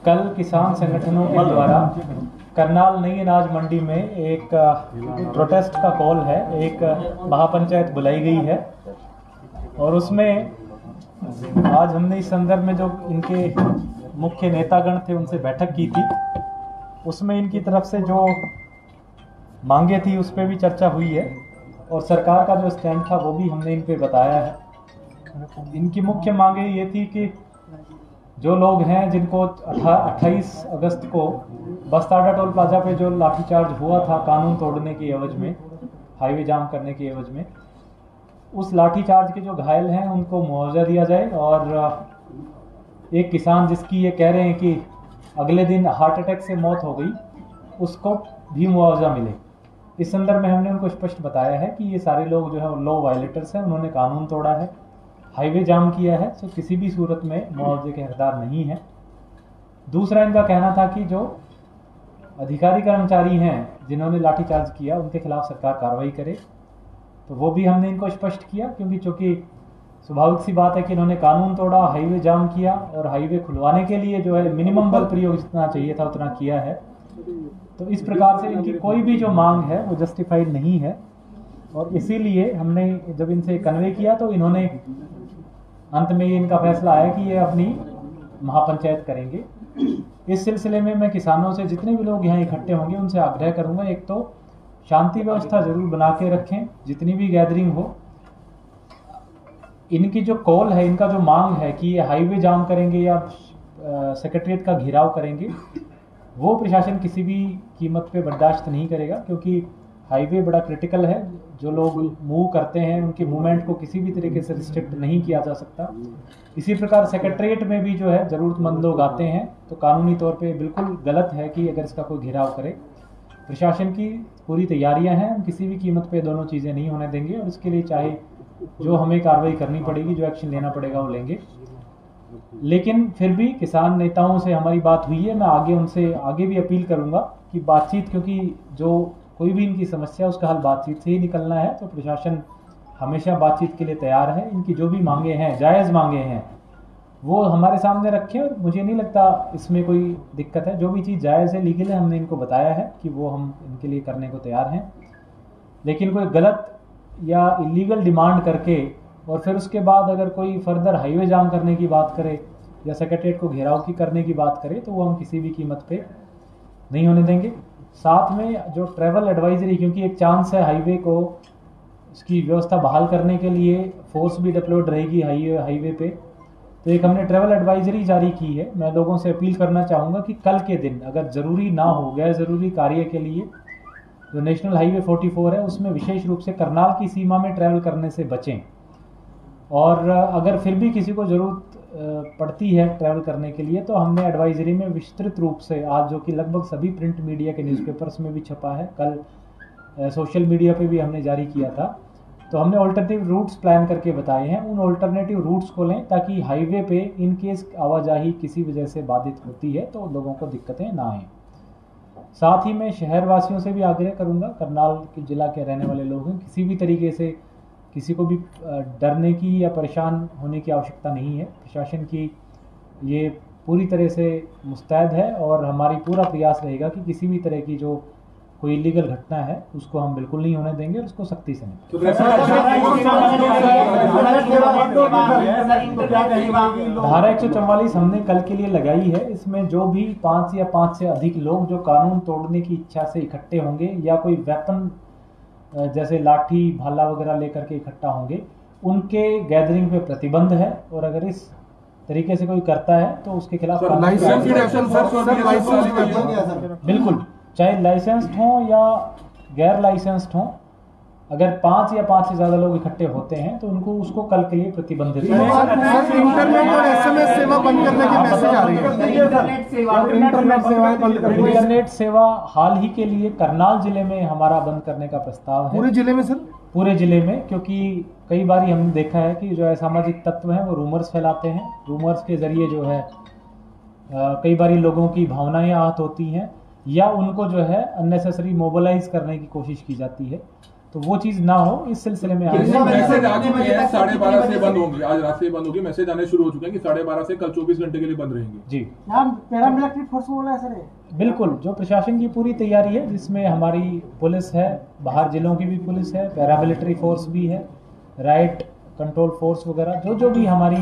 कल किसान संगठनों के द्वारा करनाल नई अनाज मंडी में एक प्रोटेस्ट का कॉल है, एक महापंचायत बुलाई गई है और उसमें आज हमने इस संदर्भ में जो इनके मुख्य नेतागण थे उनसे बैठक की थी। उसमें इनकी तरफ से जो मांगे थी उस पर भी चर्चा हुई है और सरकार का जो स्टैंड था वो भी हमने इन पे बताया है। इनकी मुख्य मांगे ये थी कि जो लोग हैं जिनको 28 अगस्त को बस्ताडा टोल प्लाजा पे जो लाठीचार्ज हुआ था कानून तोड़ने की एवज में, हाईवे जाम करने की एवज में, उस लाठीचार्ज के जो घायल हैं उनको मुआवजा दिया जाए और एक किसान जिसकी ये कह रहे हैं कि अगले दिन हार्ट अटैक से मौत हो गई उसको भी मुआवजा मिले। इस संदर्भ में हमने उनको स्पष्ट बताया है कि ये सारे लोग जो है लॉ वायलेटर्स हैं, उन्होंने कानून तोड़ा है, हाईवे जाम किया है, तो किसी भी सूरत में मुआवजे के हकदार नहीं है। दूसरा इनका कहना था कि जो अधिकारी कर्मचारी हैं जिन्होंने लाठीचार्ज किया उनके खिलाफ सरकार कार्रवाई करे, तो वो भी हमने इनको स्पष्ट किया क्योंकि चूंकि स्वाभाविक सी बात है कि इन्होंने कानून तोड़ा, हाईवे जाम किया और हाईवे खुलवाने के लिए जो है मिनिमम बल प्रयोग जितना चाहिए था उतना किया है। तो इस प्रकार से इनकी कोई भी जो मांग है वो जस्टिफाइड नहीं है और इसीलिए हमने जब इनसे कन्वे किया तो इन्होंने अंत में ये इनका फैसला आया कि ये अपनी महापंचायत करेंगे। इस सिलसिले में मैं किसानों से जितने भी लोग यहाँ इकट्ठे होंगे उनसे आग्रह करूंगा, एक तो शांति व्यवस्था जरूर बना के रखें, जितनी भी गैदरिंग हो। इनकी जो कॉल है, इनका जो मांग है कि ये हाईवे जाम करेंगे या सेक्रेटरीट का घेराव करेंगे, वो प्रशासन किसी भी कीमत पे बर्दाश्त नहीं करेगा क्योंकि हाईवे बड़ा क्रिटिकल है। जो लोग मूव करते हैं उनकी मूवमेंट को किसी भी तरीके से रिस्ट्रिक्ट नहीं किया जा सकता। इसी प्रकार सेक्रेटरीट में भी जो है ज़रूरतमंद लोग आते हैं तो कानूनी तौर पे बिल्कुल गलत है कि अगर इसका कोई घेराव करे। प्रशासन की पूरी तैयारियां हैं, हम किसी भी कीमत पे दोनों चीज़ें नहीं होने देंगे और इसके लिए चाहे जो हमें कार्रवाई करनी पड़ेगी, जो एक्शन लेना पड़ेगा वो लेंगे। लेकिन फिर भी किसान नेताओं से हमारी बात हुई है, मैं आगे उनसे आगे भी अपील करूंगा कि बातचीत, क्योंकि जो कोई भी इनकी समस्या उसका हल बातचीत से ही निकलना है, तो प्रशासन हमेशा बातचीत के लिए तैयार है। इनकी जो भी मांगे हैं, जायज़ मांगे हैं, वो हमारे सामने रखें और मुझे नहीं लगता इसमें कोई दिक्कत है। जो भी चीज़ जायज़ है, लीगल है, हमने इनको बताया है कि वो हम इनके लिए करने को तैयार हैं। लेकिन कोई गलत या इलीगल डिमांड करके और फिर उसके बाद अगर कोई फर्दर हाईवे जाम करने की बात करे या सेक्रेटरीट को घेराव की करने की बात करे तो वो हम किसी भी कीमत पे नहीं होने देंगे। साथ में जो ट्रैवल एडवाइजरी, क्योंकि एक चांस है हाईवे को इसकी व्यवस्था बहाल करने के लिए फोर्स भी डिप्लॉयड रहेगी हाईवे पे, तो एक हमने ट्रैवल एडवाइजरी जारी की है। मैं लोगों से अपील करना चाहूँगा कि कल के दिन अगर ज़रूरी ना हो, गैर ज़रूरी कार्य के लिए जो नेशनल हाईवे 44 है उसमें विशेष रूप से करनाल की सीमा में ट्रैवल करने से बचें। और अगर फिर भी किसी को ज़रूरत पड़ती है ट्रैवल करने के लिए तो हमने एडवाइजरी में विस्तृत रूप से, आज जो कि लगभग सभी प्रिंट मीडिया के न्यूज़पेपर्स में भी छपा है, कल सोशल मीडिया पे भी हमने जारी किया था, तो हमने ऑल्टरनेटिव रूट्स प्लान करके बताए हैं। उन ऑल्टरनेटिव रूट्स को लें ताकि हाईवे पे इन केस आवाजाही किसी वजह से बाधित होती है तो लोगों को दिक्कतें ना आएँ। साथ ही मैं शहर वासियों से भी आग्रह करूँगा, करनाल के जिला के रहने वाले लोग हैं, किसी भी तरीके से किसी को भी डरने की या परेशान होने की आवश्यकता नहीं है। प्रशासन की ये पूरी तरह से मुस्तैद है और हमारी पूरा प्रयास रहेगा कि किसी भी तरह की जो कोई इलीगल घटना है उसको हम बिल्कुल नहीं होने देंगे और उसको सख्ती से नहीं। धारा 144 हमने कल के लिए लगाई है। इसमें जो भी 5 या 5 से अधिक लोग जो कानून तोड़ने की इच्छा से इकट्ठे होंगे या कोई वेपन जैसे लाठी भाला वगैरह लेकर के इकट्ठा होंगे, उनके गैदरिंग पे प्रतिबंध है और अगर इस तरीके से कोई करता है तो उसके खिलाफ बिल्कुल, चाहे लाइसेंस्ड हो या गैर लाइसेंस्ड हो, अगर 5 या 5 से ज्यादा लोग इकट्ठे होते हैं तो उनको उसको कल के लिए प्रतिबंधित है। इंटरनेट और एसएमएस सेवा बंद करने की मैसेज आ रही है। इंटरनेट सेवा हाल ही के लिए करनाल जिले में हमारा बंद करने का प्रस्ताव है। पूरे जिले में सर? पूरे जिले में, क्योंकि कई बार हमने देखा है कि जो असामाजिक तत्व हैं वो रूमर्स फैलाते हैं। रूमर्स के जरिए जो है कई बार लोगों की भावनाएं आहत होती हैं या उनको जो है अननेसेसरी मोबिलाइज करने की कोशिश की जाती है। तो वो चीज ना हो इस सिलसिले में मैसेज आ चुके हैं 12:30 से बंद होंगी, आज रात से बंद होगी, मैसेज आने शुरू हो चुके हैं कि 12:30 से कल 24 घंटे के लिए बंद रहेंगी। जी पैरामिलिट्री फोर्स बोला है सर, बिल्कुल, जो प्रशासन की पूरी तैयारी है जिसमें हमारी पुलिस है, बाहर जिलों की भी पुलिस है, पैरामिलिट्री फोर्स भी है, राइट कंट्रोल फोर्स वगैरह, जो भी हमारी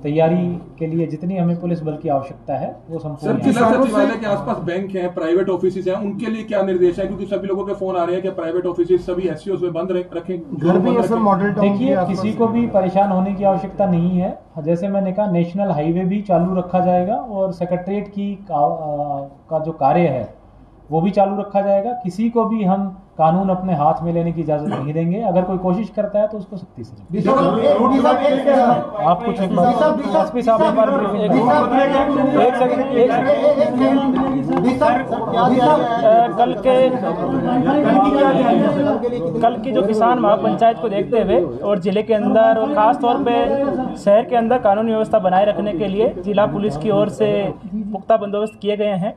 तैयारी के लिए जितनी हमें पुलिस बल की आवश्यकता है वो संपूर्ण। जिला सचिवालय के आसपास बैंक हैं, प्राइवेट ऑफिस हैं, उनके लिए क्या निर्देश है? क्योंकि सभी लोगों के फोन आ रहे हैं कि प्राइवेट ऑफिस सभी एससीओ में बंद रखें। घर भी है सर मॉडल टाउन। देखिए, किसी को भी परेशान होने की आवश्यकता नहीं है। जैसे मैंने कहा, नेशनल हाईवे भी चालू रखा जाएगा और सेक्रेटरीट की का जो कार्य है वो भी चालू रखा जाएगा। किसी को भी हम कानून अपने हाथ में लेने की इजाजत नहीं देंगे। अगर कोई कोशिश करता है तो उसको सख्ती से। आप कुछ एक बार एसपी साहब एक बार कल की जो किसान महापंचायत को देखते हुए और जिले के अंदर और खास तौर पे शहर के अंदर कानून व्यवस्था बनाए रखने के लिए जिला पुलिस की ओर से पुख्ता बंदोबस्त किए गए हैं।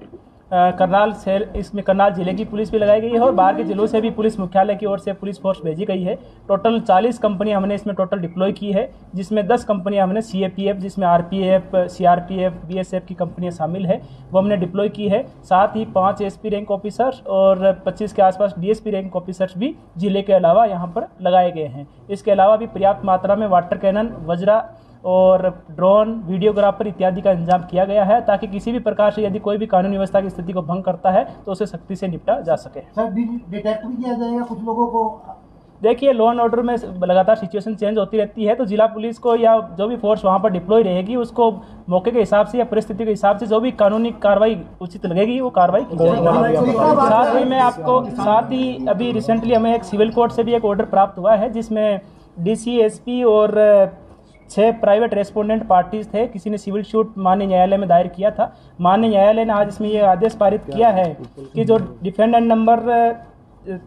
करनाल शहर, इसमें करनाल जिले की पुलिस भी लगाई गई है और बाहर के जिलों से भी पुलिस मुख्यालय की ओर से पुलिस फोर्स भेजी गई है। टोटल 40 कंपनियां हमने इसमें टोटल डिप्लॉय की है, जिसमें 10 कंपनियां हमने सीएपीएफ, जिसमें आरपीएफ, सीआरपीएफ, बीएसएफ की कंपनियां शामिल है, वो हमने डिप्लॉय की है। साथ ही 5 एसपी रैंक ऑफिसर्स और 25 के आसपास डीएसपी रैंक ऑफिसर्स भी जिले के अलावा यहाँ पर लगाए गए हैं। इसके अलावा भी पर्याप्त मात्रा में वाटर कैनन, वज्रा और ड्रोन, वीडियोग्राफर इत्यादि का इंतजाम किया गया है, ताकि किसी भी प्रकार से यदि कोई भी कानून व्यवस्था की स्थिति को भंग करता है तो उसे सख्ती से निपटा जा सके। सर डिटेक्ट भी किया जाएगा कुछ लोगों को? देखिए, लॉ एंड ऑर्डर में लगातार सिचुएशन चेंज होती रहती है, तो जिला पुलिस को या जो भी फोर्स वहाँ पर डिप्लॉय रहेगी उसको मौके के हिसाब से या परिस्थिति के हिसाब से जो भी कानूनी कार्रवाई उचित लगेगी वो कार्रवाई की जाएगी। साथ ही मैं आपको अभी रिसेंटली हमें एक सिविल कोर्ट से भी एक ऑर्डर प्राप्त हुआ है, जिसमें डीसी, एसपी और 6 प्राइवेट रेस्पोंडेंट पार्टीज थे। किसी ने सिविल सूट माननीय न्यायालय में दायर किया था। माननीय न्यायालय ने आज इसमें यह आदेश पारित किया है कि जो डिफेंडेंट नंबर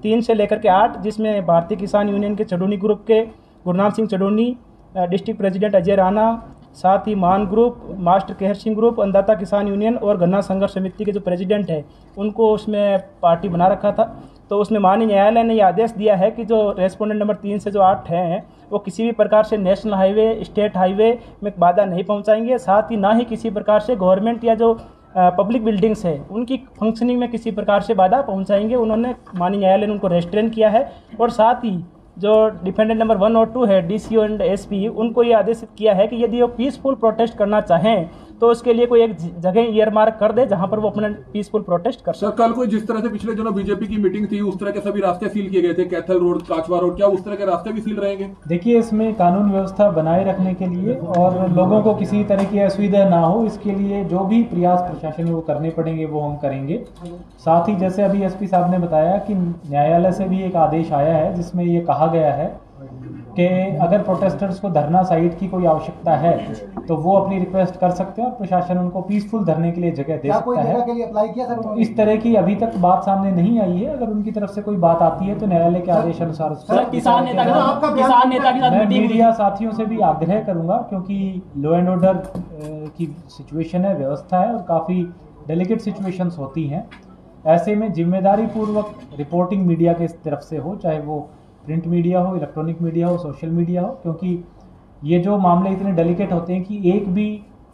3 से लेकर के 8, जिसमें भारतीय किसान यूनियन के चडोनी ग्रुप के गुरनाम सिंह चडोनी, डिस्ट्रिक्ट प्रेसिडेंट अजय राणा, साथ ही मान group, master Kehar Singh group, अन्नदाता किसान यूनियन और गन्ना संघर्ष समिति के जो प्रेसिडेंट है उनको उसमें पार्टी बना रखा था। तो उसमें माननीय न्यायालय ने यह आदेश दिया है कि जो रेस्पोंडेंट नंबर 3 से जो 8 हैं वो किसी भी प्रकार से नेशनल हाईवे, स्टेट हाईवे में बाधा नहीं पहुंचाएंगे। साथ ही ना ही किसी प्रकार से गवर्नमेंट या जो पब्लिक बिल्डिंग्स है उनकी फंक्शनिंग में किसी प्रकार से बाधा पहुंचाएंगे। उन्होंने माननीय न्यायालय ने उनको रेस्ट्रेन किया है। और साथ ही जो डिफेंडेंट नंबर 1 और 2 है, डीसीओ एंड एसपी, उनको ये आदेशित किया है कि यदि वो पीसफुल प्रोटेस्ट करना चाहें तो उसके लिए कोई एक जगह ईयरमार्क कर दे जहां पर वो अपना पीसफुल प्रोटेस्ट कर सकते। सर, कल को जिस तरह से पिछले दिनों बीजेपी की मीटिंग थी उस तरह के सभी रास्ते सील किए गए थे, कैथल रोड, काचवा रोड, क्या उस तरह के रास्ते भी सील रहेंगे? देखिए, इसमें कानून व्यवस्था बनाए रखने के लिए और लोगों को किसी तरह की असुविधा ना हो, इसके लिए जो भी प्रयास प्रशासन को करने पड़ेंगे वो हम करेंगे। साथ ही जैसे अभी एसपी साहब ने बताया कि न्यायालय से भी एक आदेश आया है जिसमें ये कहा गया है कि अगर प्रोटेस्टर्स को धरना साइट की कोई आवश्यकता है तो वो अपनी रिक्वेस्ट कर सकते हैं और प्रशासन उनको पीसफुल धरने के लिए जगह दे सकता है। के लिए अप्लाई किया सर? इस तरह की अभी तक बात सामने नहीं आई है। अगर उनकी तरफ से कोई बात आती है तो न्यायालय के आदेश अनुसार किसान नेता के साथ मैं मीडिया साथियों से भी आग्रह करूंगा, क्योंकि लॉ एंड ऑर्डर की सिचुएशन है, व्यवस्था है और काफ़ी डेलिकेट सिचुएशंस होती हैं। ऐसे में जिम्मेदारी पूर्वक रिपोर्टिंग मीडिया के तरफ से हो, चाहे वो प्रिंट मीडिया हो, इलेक्ट्रॉनिक मीडिया हो, सोशल मीडिया हो, क्योंकि ये जो मामले इतने डेलिकेट होते हैं कि एक भी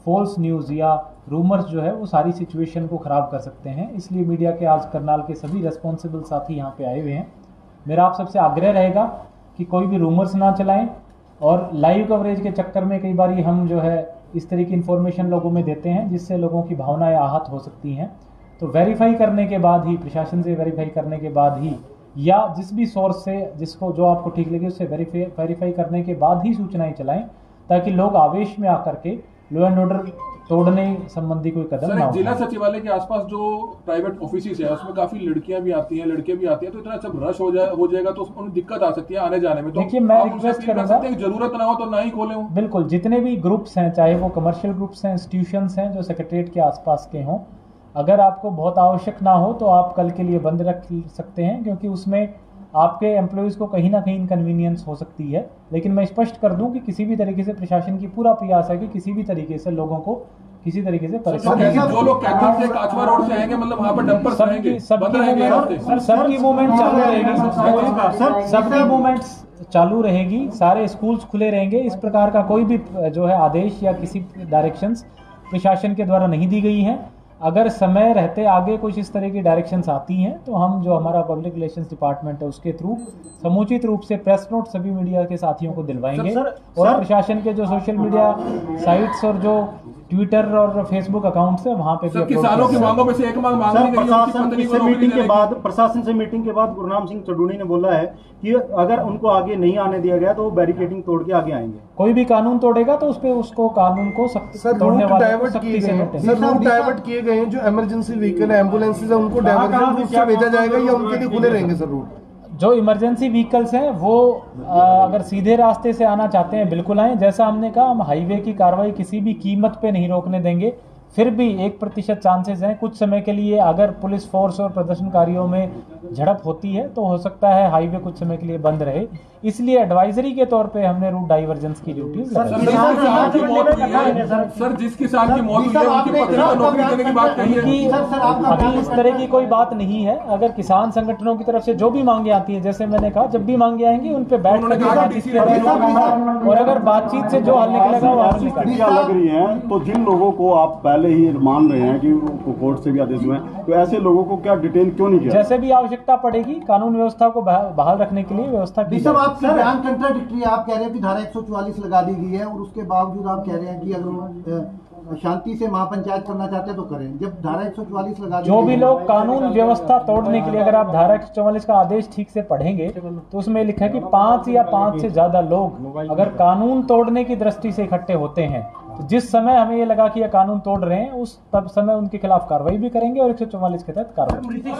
फॉल्स न्यूज़ या रूमर्स जो है वो सारी सिचुएशन को ख़राब कर सकते हैं। इसलिए मीडिया के आज करनाल के सभी रेस्पॉन्सिबल साथी यहाँ पे आए हुए हैं। मेरा आप सबसे आग्रह रहेगा कि कोई भी रूमर्स ना चलाएं और लाइव कवरेज के चक्कर में कई बार हम जो है इस तरह की इन्फॉर्मेशन लोगों में देते हैं जिससे लोगों की भावनाएं आहत हो सकती हैं। तो वेरीफाई करने के बाद ही, प्रशासन से वेरीफाई करने के बाद ही, या जिस भी सोर्स से जिसको जो आपको ठीक लगे उससे वेरीफाई करने के बाद ही सूचनाएं चलाएं, ताकि लोग आवेश में आकर के लॉ एंड ऑर्डर तोड़ने संबंधी कोई कदम ना हो। जिला सचिवालय के आसपास जो प्राइवेट ऑफिस है उसमें काफी लड़कियां भी आती हैं, लड़के भी आते हैं, तो इतना सब रश हो जाएगा तो उन्हें दिक्कत आ सकती है आने जाने में। तो देखिए, मैं रिक्वेस्ट करूंगा, जरूरत ना हो तो ना ही खोलें। बिल्कुल, जितने भी ग्रुप्स हैं, चाहे वो कमर्शियल ग्रुप्स हैं, इंस्टीट्यूशंस हैं जो सेक्रेटरीट के आसपास के हों, अगर आपको बहुत आवश्यक ना हो तो आप कल के लिए बंद रख सकते हैं, क्योंकि उसमें आपके एम्प्लॉयज़ को कहीं ना कहीं इनकन्वीनियंस हो सकती है। लेकिन मैं स्पष्ट कर दूं कि किसी भी तरीके से प्रशासन की पूरा प्रयास है कि किसी भी तरीके से लोगों को किसी तरीके से लेकिन परेशान। जो लोग कैथल से काचवा रोड से आएंगे मतलब वहाँ पर डंपर्स रहेंगे, बंद रहेंगे रास्ते। सबकी मूवमेंट चालू रहेगी, सबकी मूवमेंट्स चालू रहेगी, सारे स्कूल्स खुले रहेंगे। इस प्रकार का कोई भी जो है आदेश या किसी डायरेक्शंस प्रशासन के द्वारा नहीं दी गई हैं। अगर समय रहते आगे कुछ इस तरह की डायरेक्शंस आती हैं तो हम जो हमारा पब्लिक रिलेशंस डिपार्टमेंट है उसके थ्रू समुचित रूप से प्रेस नोट सभी मीडिया के साथियों को दिलवाएंगे। और प्रशासन के जो सोशल मीडिया साइट्स और जो ट्विटर और फेसबुक अकाउंट्स है वहाँ पे भी किसानों की मांगों में से एक मांग मांगनी गई है उनकी पत्नी को नौकरी देने की। प्रशासन से मीटिंग के बाद गुरनाम सिंह चडूनी ने बोला है कि अगर उनको आगे नहीं आने दिया गया तो वो बैरिकेडिंग तोड़ के आगे आएंगे। कोई भी कानून तोड़ेगा तो उस पे उसको कानून को तोड़ने वाले को सख्ती से नोटिस। सर रूट डाइवर्ट किए गए हैं, जो इमरजेंसी व्हीकल है, एम्बुलेंसेज है, उनको डाइवर्जन रूट से भेजा जाएगा या उनके लिए खुले रहेंगे सर रूट? जो इमरजेंसी व्हीकल्स हैं वो अगर सीधे रास्ते से आना चाहते हैं बिल्कुल आएं। जैसा हमने कहा, हम हाईवे की कार्रवाई किसी भी कीमत पे नहीं रोकने देंगे। फिर भी 1% चांसेस हैं कुछ समय के लिए अगर पुलिस फोर्स और प्रदर्शनकारियों में झड़प होती है तो हो सकता है हाईवे कुछ समय के लिए बंद रहे। इसलिए एडवाइजरी के तौर पे हमने रूट डाइवर्जेंस की ड्यूटीज लगाई। सर जिस किसान की मौत हुई है उनकी पत्नी को नौकरी देने की बात कही है। अभी इस तरह की कोई बात नहीं है। अगर किसान संगठनों की तरफ से जो भी मांगे आती है, जैसे मैंने कहा, जब भी मांगे आएंगी उन पे बैठ कर बातचीत करेंगे और अगर बातचीत से जो हल निकलेगा वो हल निकलेगा। लग रही है तो जिन लोगों को आप पहले ही मान रहे हैं कि कोर्ट से भी आदेश हुए हैं, तो ऐसे लोगों को क्या डिटेन क्यों नहीं किया? जैसे भी आवश्यकता पड़ेगी कानून व्यवस्था को बहाल रखने के लिए व्यवस्था की जाएगी। आपके बयान कंट्राडिक्टरी है। आप कह रहे हैं कि धारा 144 लगा दी गई है और उसके बावजूद आप कह रहे हैं कि अगर शांति से महापंचायत करना चाहते हैं तो करें। जब धारा 144 लगा दी, जो भी लोग कानून व्यवस्था तोड़ने के लिए, अगर आप धारा 144 का आदेश ठीक से पढ़ेंगे तो उसमें लिखा है कि 5 या 5 से ज्यादा लोग अगर कानून तोड़ने की दृष्टि से इकट्ठे होते हैं तो जिस समय हमें ये लगा कि ये कानून तोड़ रहे हैं उस तब समय उनके खिलाफ कार्रवाई भी करेंगे और 144 के तहत कार्रवाई।